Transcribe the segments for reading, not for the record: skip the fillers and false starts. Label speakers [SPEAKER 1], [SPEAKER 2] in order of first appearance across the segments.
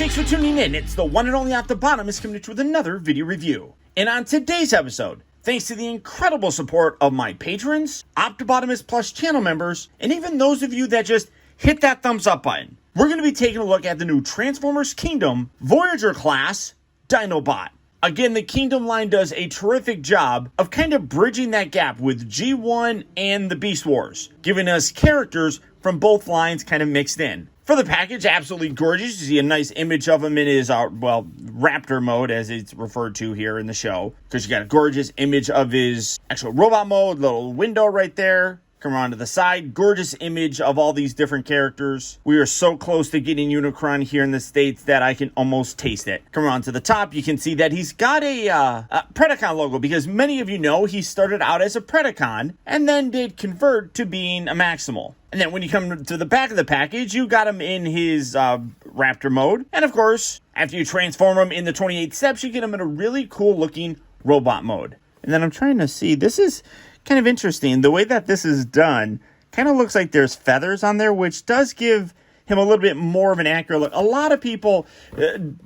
[SPEAKER 1] Thanks for tuning in. It's the one and only Optibotimus coming at you with another video review. And on today's episode, thanks to the incredible support of my patrons, Optibotimus Plus channel members, and even those of you that just hit that thumbs up button, we're going to be taking a look at the new Transformers Kingdom Voyager class DINOBOT. Again, the Kingdom line does a terrific job of kind of bridging that gap with G1 and the Beast Wars, giving us characters from both lines kind of mixed in. For the package, absolutely gorgeous. You see a nice image of him in his, Raptor mode, as it's referred to here in the show. Because you got a gorgeous image of his actual robot mode, little window right there. Come around to the side. Gorgeous image of all these different characters. We are so close to getting Unicron here in the States that I can almost taste it. Come around to the top. You can see that he's got a Predacon logo, because many of you know he started out as a Predacon and then did convert to being a Maximal. And then when you come to the back of the package, you got him in his Raptor mode. And of course, after you transform him in the 28 steps, you get him in a really cool looking robot mode. And then I'm trying to see, this is kind of interesting. The way that this is done kind of looks like there's feathers on there, which does give him a little bit more of an accurate look. A lot of people,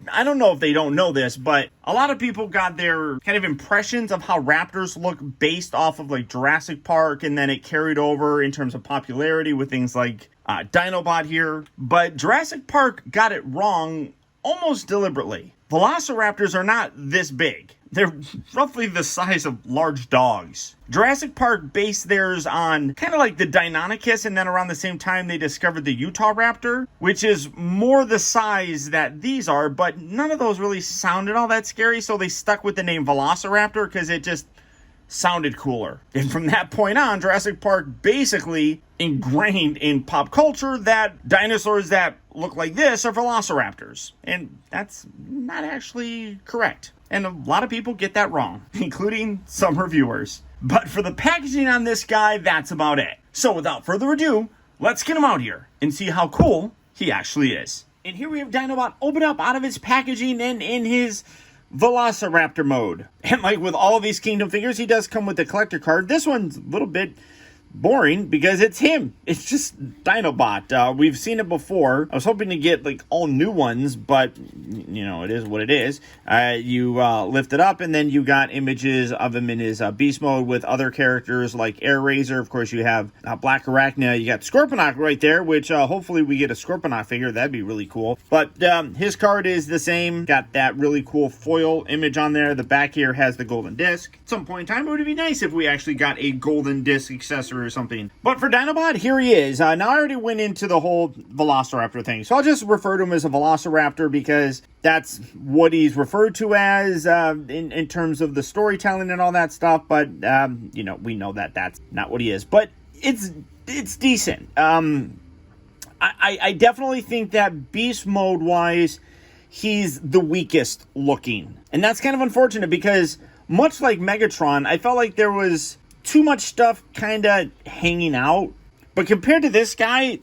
[SPEAKER 1] I don't know if they don't know this, but a lot of people got their kind of impressions of how Raptors look based off of like Jurassic Park, and then it carried over in terms of popularity with things like DINOBOT here. But Jurassic Park got it wrong almost deliberately. Velociraptors are not this big. They're roughly the size of large dogs. Jurassic Park based theirs on kind of like the Deinonychus, and then around the same time they discovered the Utah Raptor, which is more the size that these are, but none of those really sounded all that scary, so they stuck with the name Velociraptor because it just sounded cooler. And from that point on, Jurassic Park basically ingrained in pop culture that dinosaurs that look like this are velociraptors. And that's not actually correct. And a lot of people get that wrong, including some reviewers. But for the packaging on this guy, that's about it. So without further ado, let's get him out here and see how cool he actually is. And here we have DINOBOT open up out of his packaging and in his Velociraptor mode. And like with all of these Kingdom figures, he does come with the collector card. This one's a little bit boring because it's him. It's just DINOBOT. We've seen it before. I was hoping to get like all new ones, but you know, it is what it is. You lift it up and then you got images of him in his beast mode with other characters like Air Razor. Of course, you have Black Arachnia. You got Scorponok right there, which hopefully we get a Scorponok figure. That'd be really cool. But his card is the same. Got that really cool foil image on there. The back here has the golden disc. At some point in time, it would be nice if we actually got a golden disc accessory or something. But for DINOBOT, here he is. Now, I already went into the whole Velociraptor thing, so I'll just refer to him as a Velociraptor because that's what he's referred to as in terms of the storytelling and all that stuff. But, you know, we know that that's not what he is. But it's decent. I definitely think that beast mode-wise, he's the weakest looking. And that's kind of unfortunate because, much like Megatron, I felt like there was too much stuff kind of hanging out. But compared to this guy,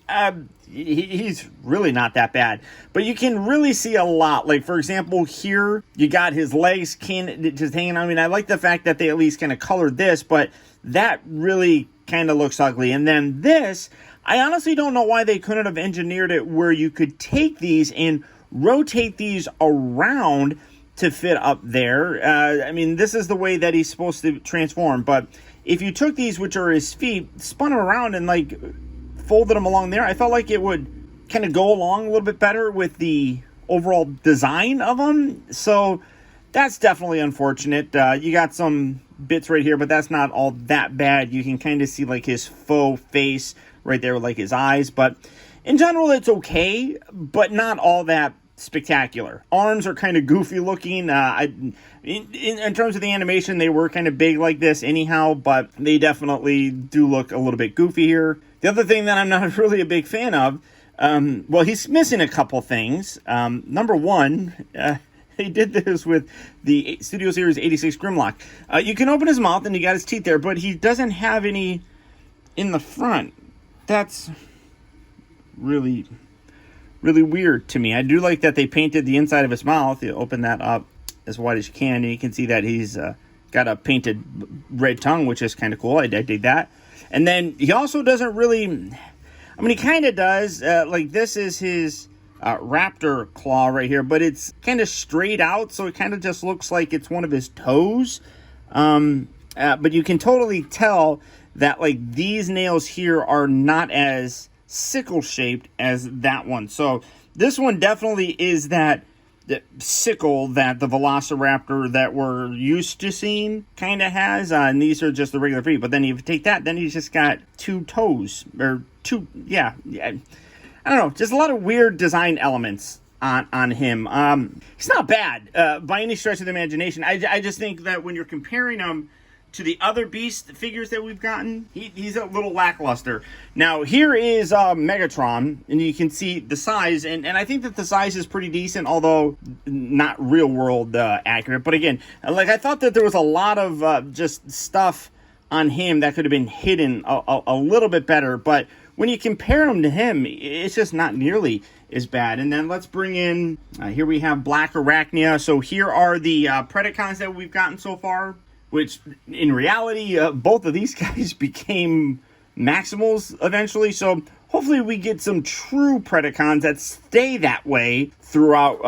[SPEAKER 1] he's really not that bad. But you can really see a lot. Like, for example, here, you got his legs just hanging out. I mean, I like the fact that they at least kind of colored this, but that really kind of looks ugly. And then this, I honestly don't know why they couldn't have engineered it where you could take these and rotate these around to fit up there. I mean, this is the way that he's supposed to transform, but if you took these, which are his feet, spun them around and like folded them along there, I felt like it would kind of go along a little bit better with the overall design of them. So that's definitely unfortunate. You got some bits right here, but that's not all that bad. You can kind of see like his faux face right there with like his eyes. But in general, it's okay, but not all that spectacular. Arms are kind of goofy looking. In terms of the animation, they were kind of big like this anyhow, but they definitely do look a little bit goofy here. The other thing that I'm not really a big fan of, well, he's missing a couple things. Number one, they did this with the Studio Series 86 Grimlock. You can open his mouth and you got his teeth there, but he doesn't have any in the front. That's really weird to me. I do like that they painted the inside of his mouth. You open that up as wide as you can, and you can see that he's got a painted red tongue, which is kind of cool. I dig that. And then he also doesn't really, I mean, he kind of does. Like, this is his raptor claw right here, but it's kind of straight out, so it kind of just looks like it's one of his toes. But you can totally tell that like these nails here are not as sickle shaped as that one. So this one definitely is that the sickle that the Velociraptor that we're used to seeing kind of has, and these are just the regular feet. But then if you take that, then he's just got two toes, or two, yeah, I don't know, just a lot of weird design elements on him. He's not bad by any stretch of the imagination. I just think that when you're comparing him to the other Beast figures that we've gotten, he's a little lackluster. Now, here is Megatron, and you can see the size, and I think that the size is pretty decent, although not real-world accurate. But again, like, I thought that there was a lot of just stuff on him that could have been hidden a little bit better, but when you compare him to him, it's just not nearly as bad. And then let's bring in, here we have Black Arachnia. So here are the Predacons that we've gotten so far, which in reality, both of these guys became Maximals eventually. So hopefully we get some true Predacons that stay that way throughout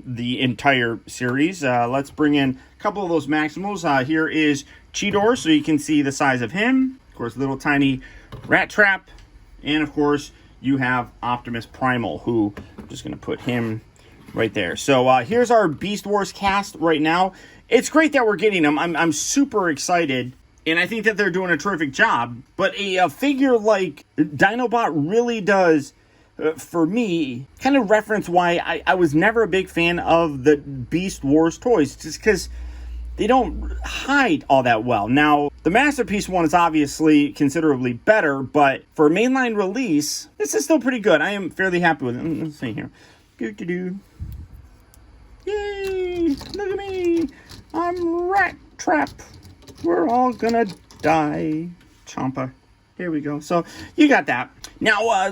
[SPEAKER 1] the entire series. Let's bring in a couple of those Maximals. Here is Cheetor, so you can see the size of him. Of course, little tiny Rat Trap. And of course, you have Optimus Primal, who I'm just going to put him right there. So here's our Beast Wars cast right now. It's great that we're getting them. I'm super excited, and I think that they're doing a terrific job. But a figure like Dinobot really does, for me, kind of reference why I was never a big fan of the Beast Wars toys, just because they don't hide all that well. Now, the Masterpiece one is obviously considerably better, but for mainline release, this is still pretty good. I am fairly happy with it. Let's see here. Doo-doo-doo. Yay! Look at me! I'm Rat Trap. We're all gonna die. Champa. Here we go. So, you got that. Now,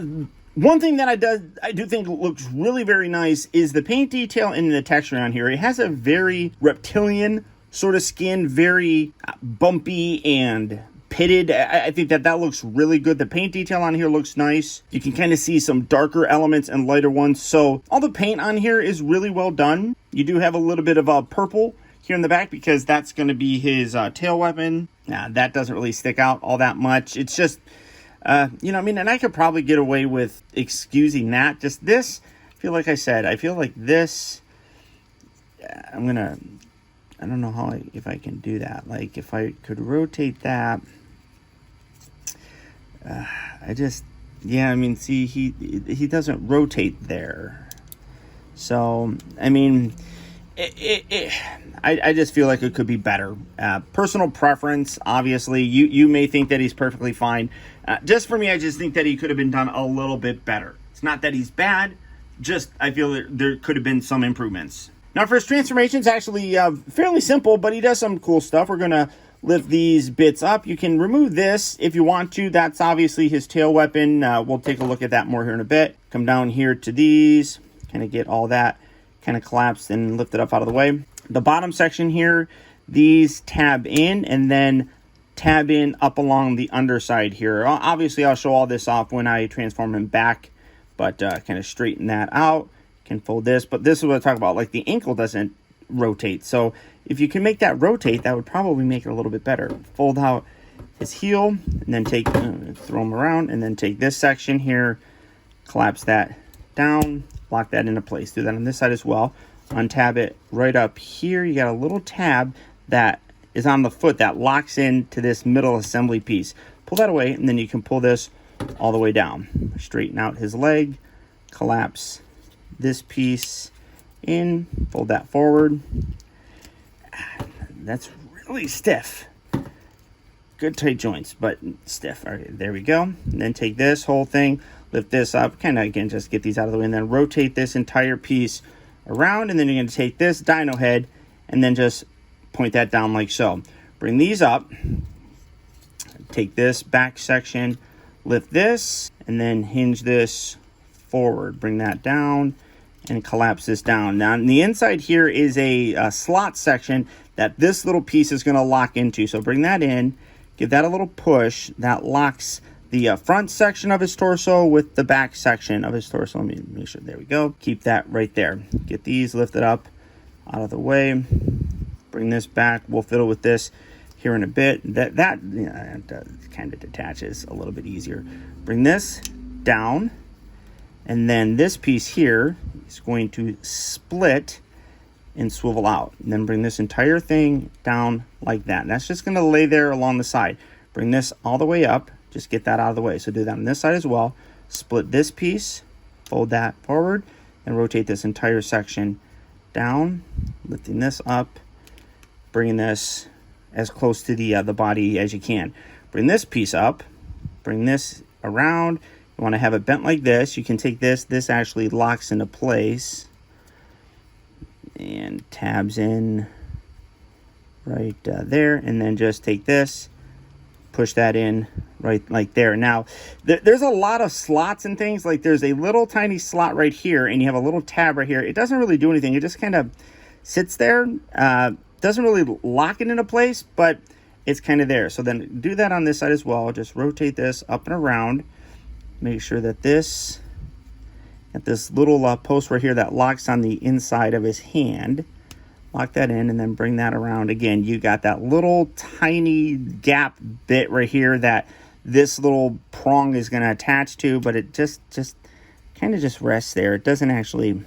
[SPEAKER 1] one thing that I do think looks really very nice is the paint detail and the texture on here. It has a very reptilian sort of skin, very bumpy and pitted. I think that looks really good. The paint detail on here looks nice. You can kind of see some darker elements and lighter ones. So all the paint on here is really well done. You do have a little bit of purple here in the back because that's going to be his tail weapon. That doesn't really stick out all that much. It's just, you know, I mean, and I could probably get away with excusing that. Just this, I feel like this, I don't know if I can do that. Like, if I could rotate that, yeah, I mean, see, he doesn't rotate there. So, I mean, I just feel like it could be better. Personal preference, obviously. You may think that he's perfectly fine. Just for me, I just think that he could have been done a little bit better. It's not that he's bad, just I feel that there could have been some improvements. Now, for his transformation, it's actually fairly simple, but he does some cool stuff. We're going to lift these bits up. You can remove this if you want to. That's obviously his tail weapon. We'll take a look at that more here in a bit. Come down here to these, kind of get all that kind of collapsed and lifted up out of the way. The bottom section here, these tab in and then tab in up along the underside here. Obviously, I'll show all this off when I transform him back, but kind of straighten that out. Can fold this, but this is what I talk about. Like, the ankle doesn't rotate, so if you can make that rotate, that would probably make it a little bit better. Fold out his heel, and then take, throw him around, and then take this section here, collapse that down, lock that into place. Do that on this side as well. Untab it right up here. You got a little tab that is on the foot that locks into this middle assembly piece. Pull that away, and then you can pull this all the way down. Straighten out his leg, collapse this piece in, fold that forward. That's really stiff. Good tight joints, but stiff. All right, there we go. And then take this whole thing, lift this up, kind of, again, just get these out of the way, and then rotate this entire piece around, and then you're going to take this dino head and then just point that down like so. Bring these up, take this back section, lift this, and then hinge this forward. Bring that down and collapse this down. Now, on the inside here is a slot section that this little piece is going to lock into. So bring that in, give that a little push. That locks the front section of his torso with the back section of his torso. Let me make sure. There we go. Keep that right there. Get these lifted up out of the way. Bring this back. We'll fiddle with this here in a bit. That kind of detaches a little bit easier. Bring this down, and then this piece here is going to split and swivel out. And then bring this entire thing down like that. And that's just going to lay there along the side. Bring this all the way up. Just get that out of the way. So do that on this side as well. Split this piece, fold that forward, and rotate this entire section down, lifting this up, bringing this as close to the body as you can. Bring this piece up, bring this around. You want to have it bent like this. You can take this. This actually locks into place and tabs in right there, and then just take this, push that in right like there. Now there's a lot of slots and things. Like there's a little tiny slot right here, and you have a little tab right here. It doesn't really do anything. It just kind of sits there. Doesn't really lock it into place, but it's kind of there. So then do that on this side as well. Just rotate this up and around. Make sure that this little post right here that locks on the inside of his hand, lock that in, and then bring that around. Again, you got that little tiny gap bit right here that this little prong is going to attach to, but it just kind of just rests there. It doesn't actually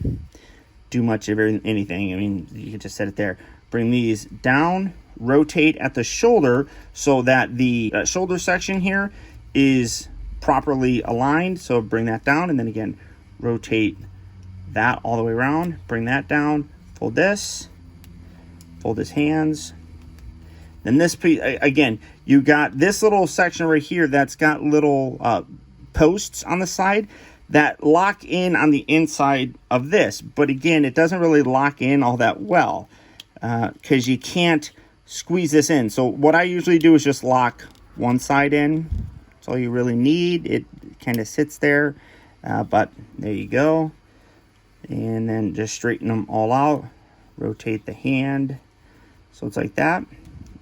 [SPEAKER 1] do much of anything. I mean, you can just set it there. Bring these down, rotate at the shoulder so that the shoulder section here is properly aligned. So bring that down, and then again, rotate that all the way around. Bring that down, fold this, fold his hands. Then this piece, again, you got this little section right here that's got little posts on the side that lock in on the inside of this. But again, it doesn't really lock in all that well because you can't squeeze this in. So what I usually do is just lock one side in. That's all you really need. It kind of sits there, but there you go. And then just straighten them all out. Rotate the hand so it's like that.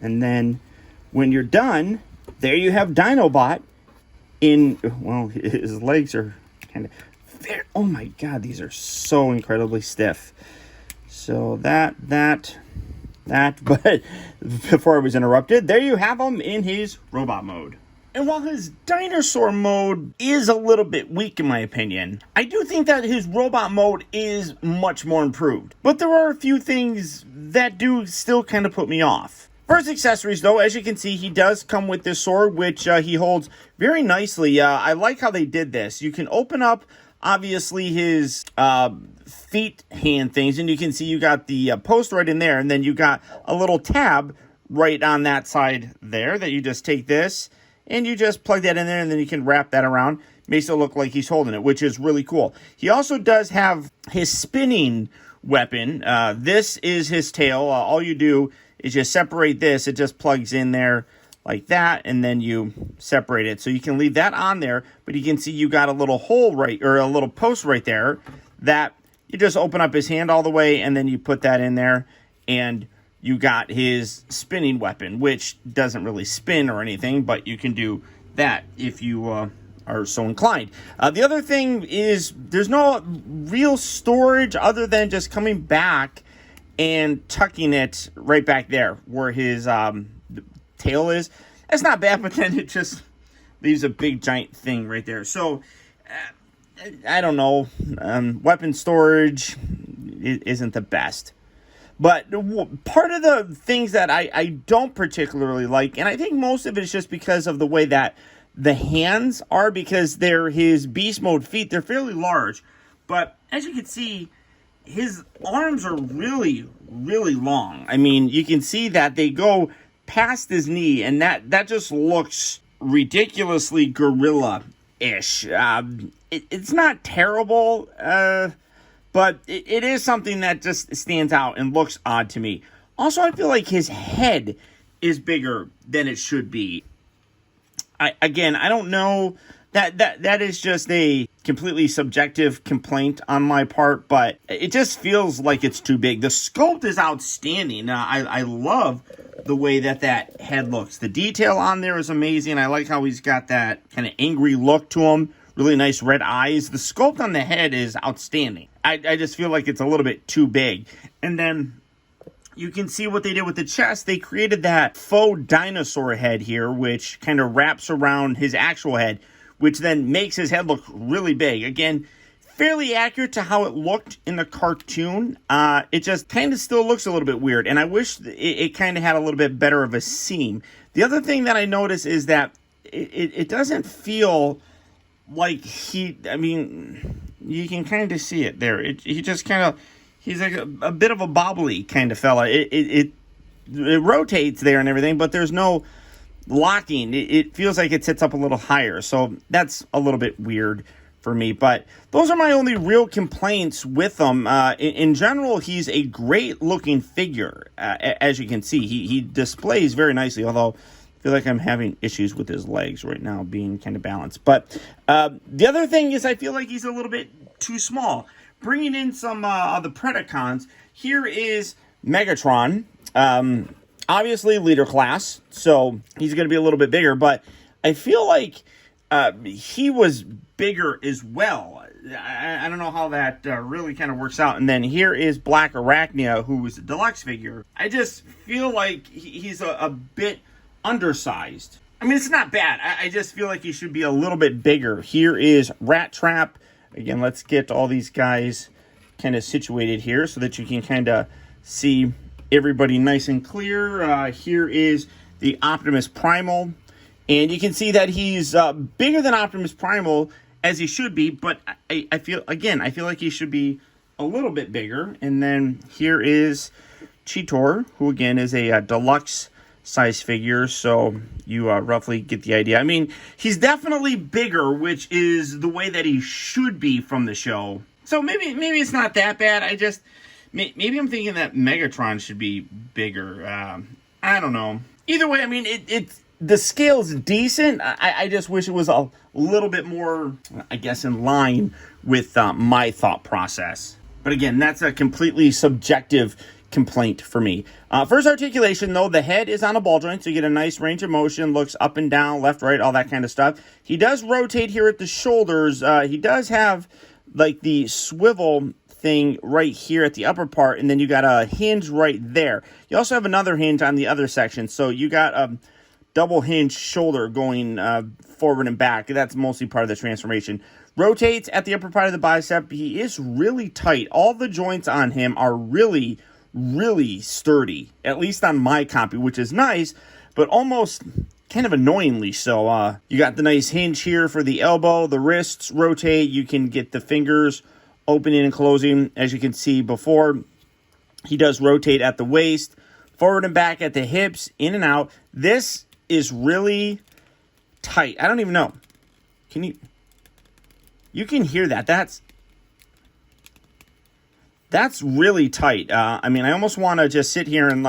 [SPEAKER 1] And then when you're done, there you have DINOBOT in, well, his legs are kind of very, oh my god, these are so incredibly stiff. So that, but before I was interrupted, there you have him in his robot mode. And while his dinosaur mode is a little bit weak in my opinion, I do think that his robot mode is much more improved. But there are a few things that do still kind of put me off. First, accessories though, as you can see, he does come with this sword, which he holds very nicely. I like how they did this. You can open up, obviously, his feet hand things, and you can see you got the post right in there, and then you got a little tab right on that side there that you just take this, and you just plug that in there, and then you can wrap that around. Makes it look like he's holding it, which is really cool. He also does have his spinning weapon. This is his tail. All you do is just separate this. It just plugs in there like that, and then you separate it. So you can leave that on there, but you can see you got a little hole right, or a little post right there that you just open up his hand all the way, and then you put that in there, and you got his spinning weapon, which doesn't really spin or anything, but you can do that if you are so inclined. The other thing is there's no real storage other than just coming back and tucking it right back there where his tail is. That's not bad, but then it just leaves a big giant thing right there. So I don't know. Weapon storage isn't the best. But part of the things that I don't particularly like, and I think most of it is just because of the way that the hands are, because they're his beast mode feet. They're fairly large. But as you can see, his arms are really, really long. I mean, you can see that they go past his knee, and that just looks ridiculously gorilla-ish. It's not terrible, but it is something that just stands out and looks odd to me. Also, I feel like his head is bigger than it should be. I don't know that is just a completely subjective complaint on my part, but it just feels like it's too big. The sculpt is outstanding. I love the way that head looks. The detail on there is amazing. I like how he's got that kind of angry look to him. Really nice red eyes. The sculpt on the head is outstanding. I just feel like it's a little bit too big. And then you can see what they did with the chest. They created that faux dinosaur head here, which kind of wraps around his actual head, which then makes his head look really big. Again, fairly accurate to how it looked in the cartoon. It just kind of still looks a little bit weird, and I wish it kind of had a little bit better of a seam. The other thing that I noticed is that it doesn't feel like you can kind of see it there. He just kind of, he's like a bit of a bobbly kind of fella. It rotates there and everything, but there's no locking. It feels like it sits up a little higher, so that's a little bit weird for me. But those are my only real complaints with him. In general, he's a great looking figure. As you can see, he displays very nicely, although I feel like I'm having issues with his legs right now being kind of balanced. But the other thing is I feel like he's a little bit too small. Bringing in some of the Predacons, here is Megatron. Obviously leader class, so he's going to be a little bit bigger, but I feel like he was bigger as well. I don't know how that really kind of works out. And then here is Black Arachnia, who was a deluxe figure. I just feel like he's a bit undersized. I mean, it's not bad. I just feel like he should be a little bit bigger. Here is Rat Trap. Again, let's get all these guys kind of situated here so that you can kind of see everybody nice and clear. Here is the Optimus Primal. And you can see that he's bigger than Optimus Primal, as he should be. But I feel like he should be a little bit bigger. And then here is Cheetor, who again is a deluxe size figure. So you roughly get the idea. I mean, he's definitely bigger, which is the way that he should be from the show. So maybe it's not that bad. Maybe I'm thinking that Megatron should be bigger. I don't know. Either way, I mean, the scale's decent. I just wish it was a little bit more, I guess, in line with my thought process. But again, that's a completely subjective complaint for me. First articulation, though, the head is on a ball joint, so you get a nice range of motion, looks up and down, left, right, all that kind of stuff. He does rotate here at the shoulders. He does have, like, the swivel thing right here at the upper part, and then you got a hinge right there. You also have another hinge on the other section, so you got a double hinge shoulder going forward and back. That's mostly part of the transformation. Rotates at the upper part of the bicep. He is really tight. All the joints on him are really, really sturdy, at least on my copy, which is nice, but almost kind of annoyingly so. You got the nice hinge here for the elbow. The wrists rotate. You can get the fingers opening and closing. As you can see before, he does rotate at the waist, forward and back at the hips, in and out. This is really tight. I don't even know. You can hear that. That's really tight. I mean, I almost want to just sit here and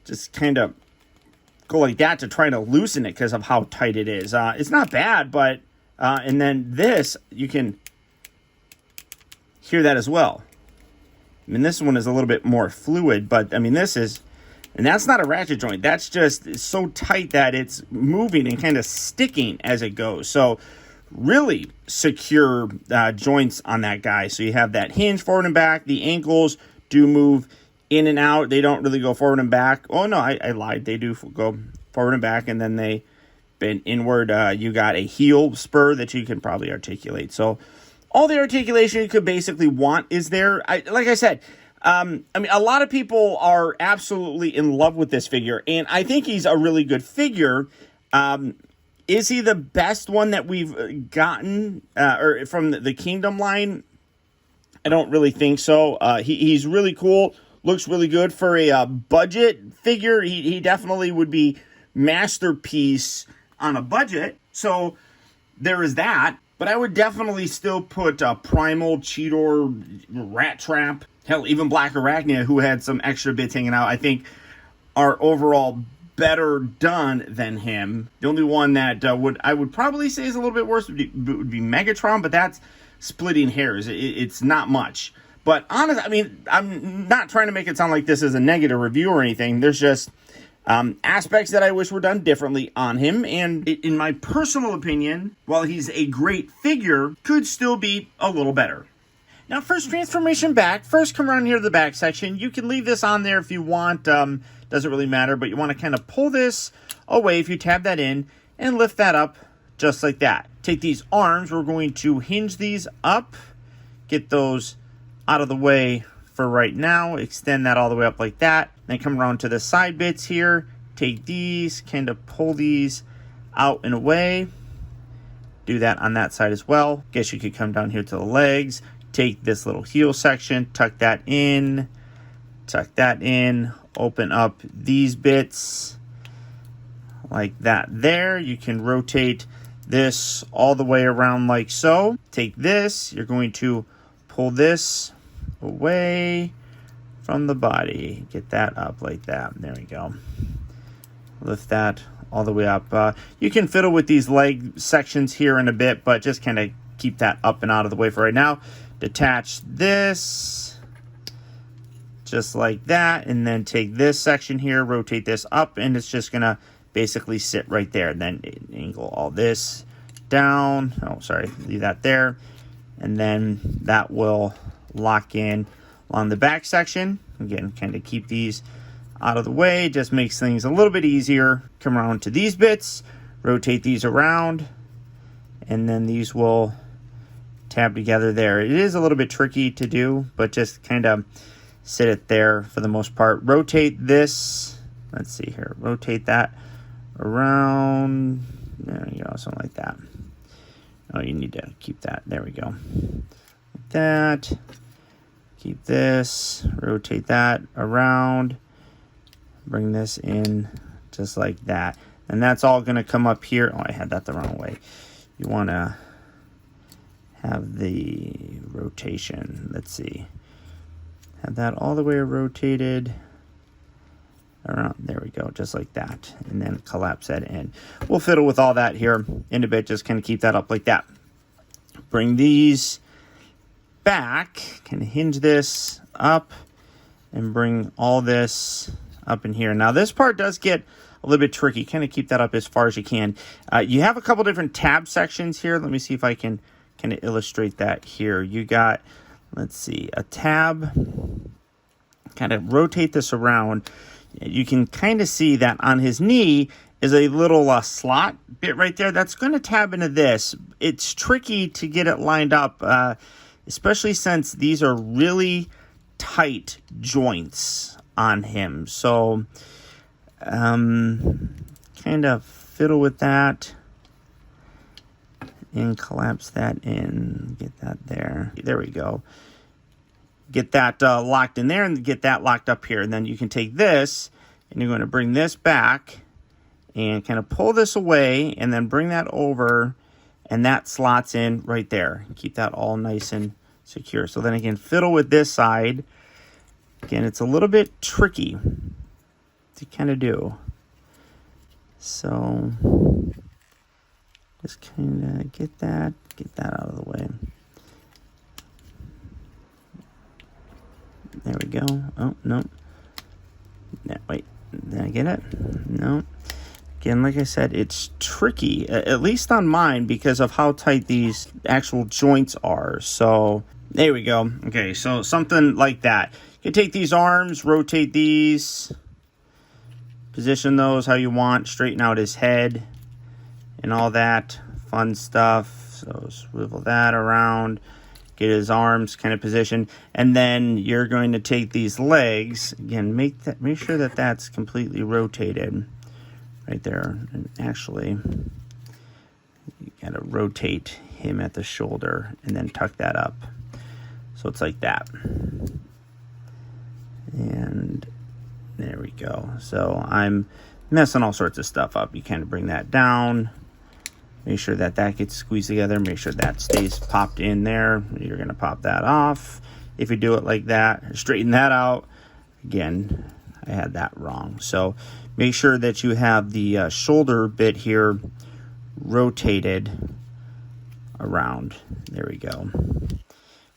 [SPEAKER 1] just kind of go like that to try to loosen it because of how tight it is. It's not bad, but and then this, you can hear that as well. I mean, this one is a little bit more fluid, but I mean, this is, and that's not a ratchet joint. That's just so tight that it's moving and kind of sticking as it goes. So really secure joints on that guy. So you have that hinge forward and back. The ankles do move in and out. They don't really go forward and back. Oh, no, I lied. They do go forward and back, and then they bend inward. You got a heel spur that you can probably articulate. So all the articulation you could basically want is there. Like I said, I mean, a lot of people are absolutely in love with this figure, and I think he's a really good figure. Is he the best one that we've gotten or from the Kingdom line? I don't really think so. He's really cool. Looks really good for a budget figure. He definitely would be masterpiece on a budget. So there is that. But I would definitely still put Primal, Cheetor, Rat Trap, hell, even Black Arachnia, who had some extra bits hanging out. I think our overall better done than him. The only one that I would probably say is a little bit worse would be Megatron, but that's splitting hairs. It's not much. But honestly, I mean, I'm not trying to make it sound like this is a negative review or anything. There's just aspects that I wish were done differently on him. And in my personal opinion, while he's a great figure, could still be a little better. Now, first transformation back. First, come around here to the back section. You can leave this on there if you want. Doesn't really matter, but you want to kind of pull this away if you tab that in and lift that up just like that. Take these arms. We're going to hinge these up. Get those out of the way for right now. Extend that all the way up like that. Then come around to the side bits here. Take these, kind of pull these out and away. Do that on that side as well. Guess you could come down here to the legs. Take this little heel section, tuck that in, open up these bits like that there. You can rotate this all the way around like so. Take this, you're going to pull this away from the body. Get that up like that. There we go. Lift that all the way up. You can fiddle with these leg sections here in a bit, but just kind of keep that up and out of the way for right now. Detach this just like that, and then take this section here, rotate this up, and it's just gonna basically sit right there. And then angle all this down. Oh, sorry, leave that there, and then that will lock in along the back section. Again, kind of keep these out of the way, just makes things a little bit easier. Come around to these bits, rotate these around, and then these will tab together there. It is a little bit tricky to do, but just kind of sit it there for the most part. Rotate this. Let's see here. Rotate that around. There you go, something like that. Oh, you need to keep that. There we go. Like that. Keep this. Rotate that around. Bring this in just like that. And that's all going to come up here. Oh, I had that the wrong way. You want to have the rotation. Let's see. Have that all the way rotated around. There we go, just like that. And then collapse that in. We'll fiddle with all that here in a bit. Just kind of keep that up like that. Bring these back. Kind of hinge this up and bring all this up in here. Now this part does get a little bit tricky. Kind of keep that up as far as you can. You have a couple different tab sections here. Let me see if I can kind of illustrate that here. You got, let's see, a tab. Kind of rotate this around. You can kind of see that on his knee is a little slot bit right there. That's going to tab into this. It's tricky to get it lined up, especially since these are really tight joints on him. So, kind of fiddle with that. And collapse that in. Get that there. There we go. Get that locked in there and get that locked up here. And then you can take this and you're going to bring this back and kind of pull this away and then bring that over, and that slots in right there. Keep that all nice and secure. So then again, fiddle with this side. Again, it's a little bit tricky to kind of do. So just kind of get that out of the way. There we go. Oh, no. No, wait, did I get it? No. Again, like I said, it's tricky, at least on mine, because of how tight these actual joints are. So there we go. Okay, so something like that. You can take these arms, rotate these, position those how you want, straighten out his head, and all that fun stuff. So swivel that around, get his arms kind of positioned, and then you're going to take these legs again. Make sure that that's completely rotated right there. And actually, you gotta rotate him at the shoulder and then tuck that up, so it's like that. And there we go. So I'm messing all sorts of stuff up. You kind of bring that down. Make sure that that gets squeezed together. Make sure that stays popped in there. You're going to pop that off. If you do it like that, straighten that out. Again, I had that wrong. So make sure that you have the shoulder bit here rotated around. There we go.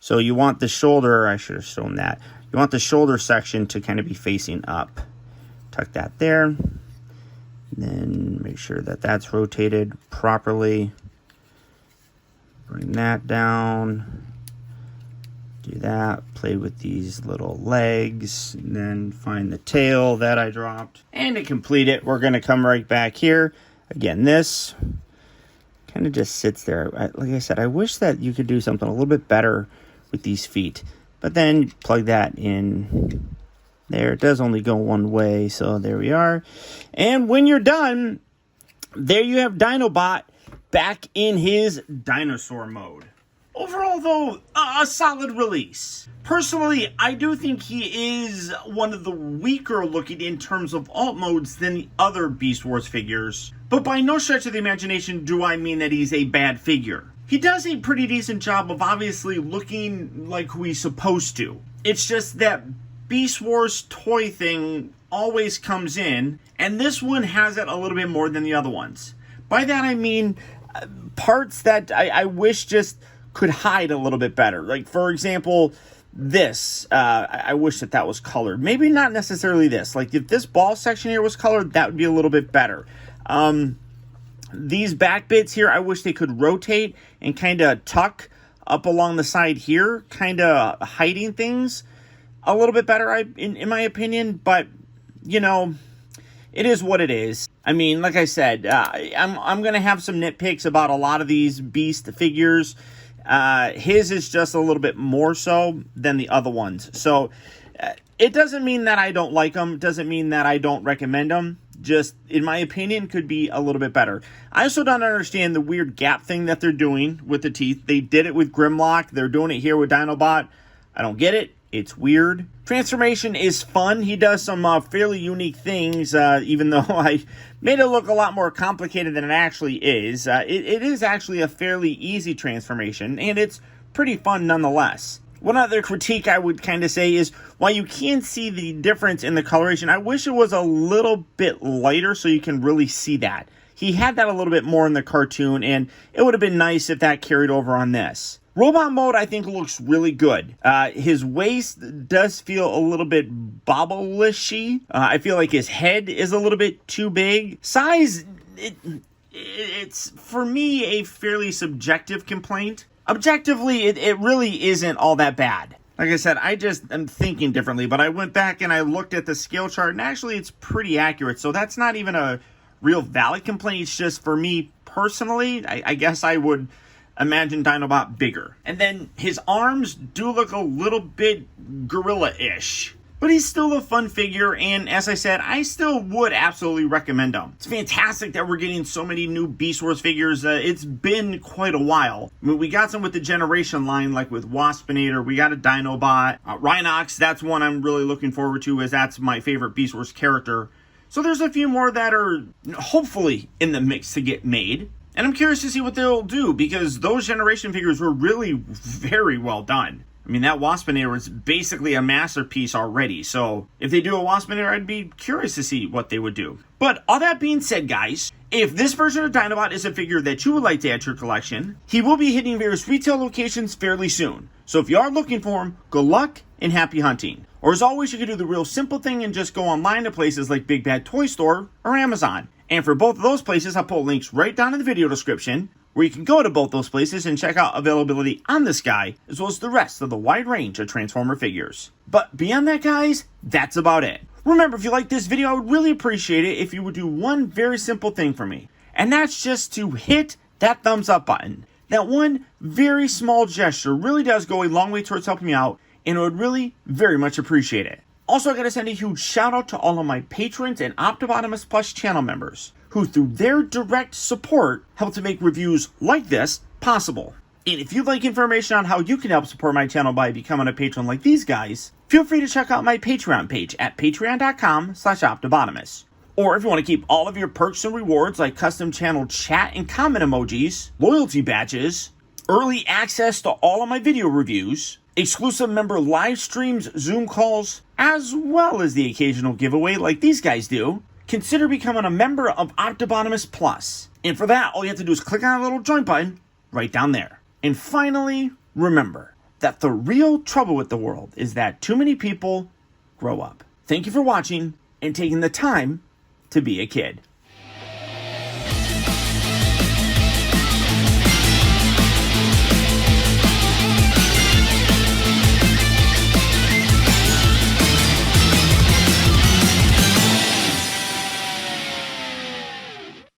[SPEAKER 1] So you want the shoulder, I should have shown that. You want the shoulder section to kind of be facing up. Tuck that there. And then make sure that that's rotated properly. Bring that down. Do that. Play with these little legs. And then find the tail that I dropped. And to complete it, we're going to come right back here. Again, this kind of just sits there. Like I said, I wish that you could do something a little bit better with these feet. But then plug that in there. It does only go one way, so there we are. And when you're done, there you have DINOBOT back in his dinosaur mode. Overall, though, a solid release. Personally, I do think he is one of the weaker looking in terms of alt modes than the other Beast Wars figures. But by no stretch of the imagination do I mean that he's a bad figure. He does a pretty decent job of obviously looking like who he's supposed to. It's just that Beast Wars toy thing always comes in, and this one has it a little bit more than the other ones. By that I mean parts that I wish just could hide a little bit better. Like, for example, this. I wish that was colored. Maybe not necessarily this. Like, if this ball section here was colored, that would be a little bit better. These back bits here, I wish they could rotate and kind of tuck up along the side here, kind of hiding things a little bit better, in my opinion. But, you know, it is what it is. I mean, like I said, I'm going to have some nitpicks about a lot of these Beast figures. His is just a little bit more so than the other ones. So it doesn't mean that I don't like them. It doesn't mean that I don't recommend them. Just, in my opinion, could be a little bit better. I also don't understand the weird gap thing that they're doing with the teeth. They did it with Grimlock. They're doing it here with DINOBOT. I don't get it. It's weird. Transformation is fun. He does some fairly unique things, even though I made it look a lot more complicated than it actually is. It is actually a fairly easy transformation, and it's pretty fun nonetheless. One other critique I would kind of say is, while you can see the difference in the coloration, I wish it was a little bit lighter so you can really see that. He had that a little bit more in the cartoon, and it would have been nice if that carried over on this. Robot mode, I think, looks really good. His waist does feel a little bit bobblishy. I feel like his head is a little bit too big. Size, it's, for me, a fairly subjective complaint. Objectively, it really isn't all that bad. Like I said, I'm thinking differently, but I went back and I looked at the scale chart, and actually it's pretty accurate. So that's not even a real valid complaint. It's just, for me personally, I guess I would imagine DINOBOT bigger. And then his arms do look a little bit gorilla-ish. But he's still a fun figure, and as I said, I still would absolutely recommend him. It's fantastic that we're getting so many new Beast Wars figures. It's been quite a while. I mean, we got some with the Generation line, like with Waspinator. We got a DINOBOT. Rhinox, that's one I'm really looking forward to, as that's my favorite Beast Wars character. So there's a few more that are hopefully in the mix to get made. And I'm curious to see what they'll do, because those Generation figures were really very well done. I mean, that Waspinator is basically a masterpiece already. So if they do a Waspinator, I'd be curious to see what they would do. But all that being said, guys, if this version of DINOBOT is a figure that you would like to add to your collection, he will be hitting various retail locations fairly soon. So if you are looking for him, good luck and happy hunting. Or as always, you can do the real simple thing and just go online to places like Big Bad Toy Store or Amazon. And for both of those places, I'll put links right down in the video description, where you can go to both those places and check out availability on this guy, as well as the rest of the wide range of Transformer figures. But beyond that, guys, that's about it. Remember, if you like this video, I would really appreciate it if you would do one very simple thing for me. And that's just to hit that thumbs up button. That one very small gesture really does go a long way towards helping me out, and I would really very much appreciate it. Also, I gotta send a huge shout out to all of my patrons and Optibotimus Plus channel members, who through their direct support help to make reviews like this possible. And if you'd like information on how you can help support my channel by becoming a patron like these guys, feel free to check out my Patreon page at patreon.com/Optibotimus. Or if you want to keep all of your perks and rewards like custom channel chat and comment emojis, loyalty badges, early access to all of my video reviews, exclusive member live streams, Zoom calls, as well as the occasional giveaway like these guys do, consider becoming a member of Optibotimus Plus. And for that, all you have to do is click on a little join button right down there. And finally, remember that the real trouble with the world is that too many people grow up. Thank you for watching and taking the time to be a kid.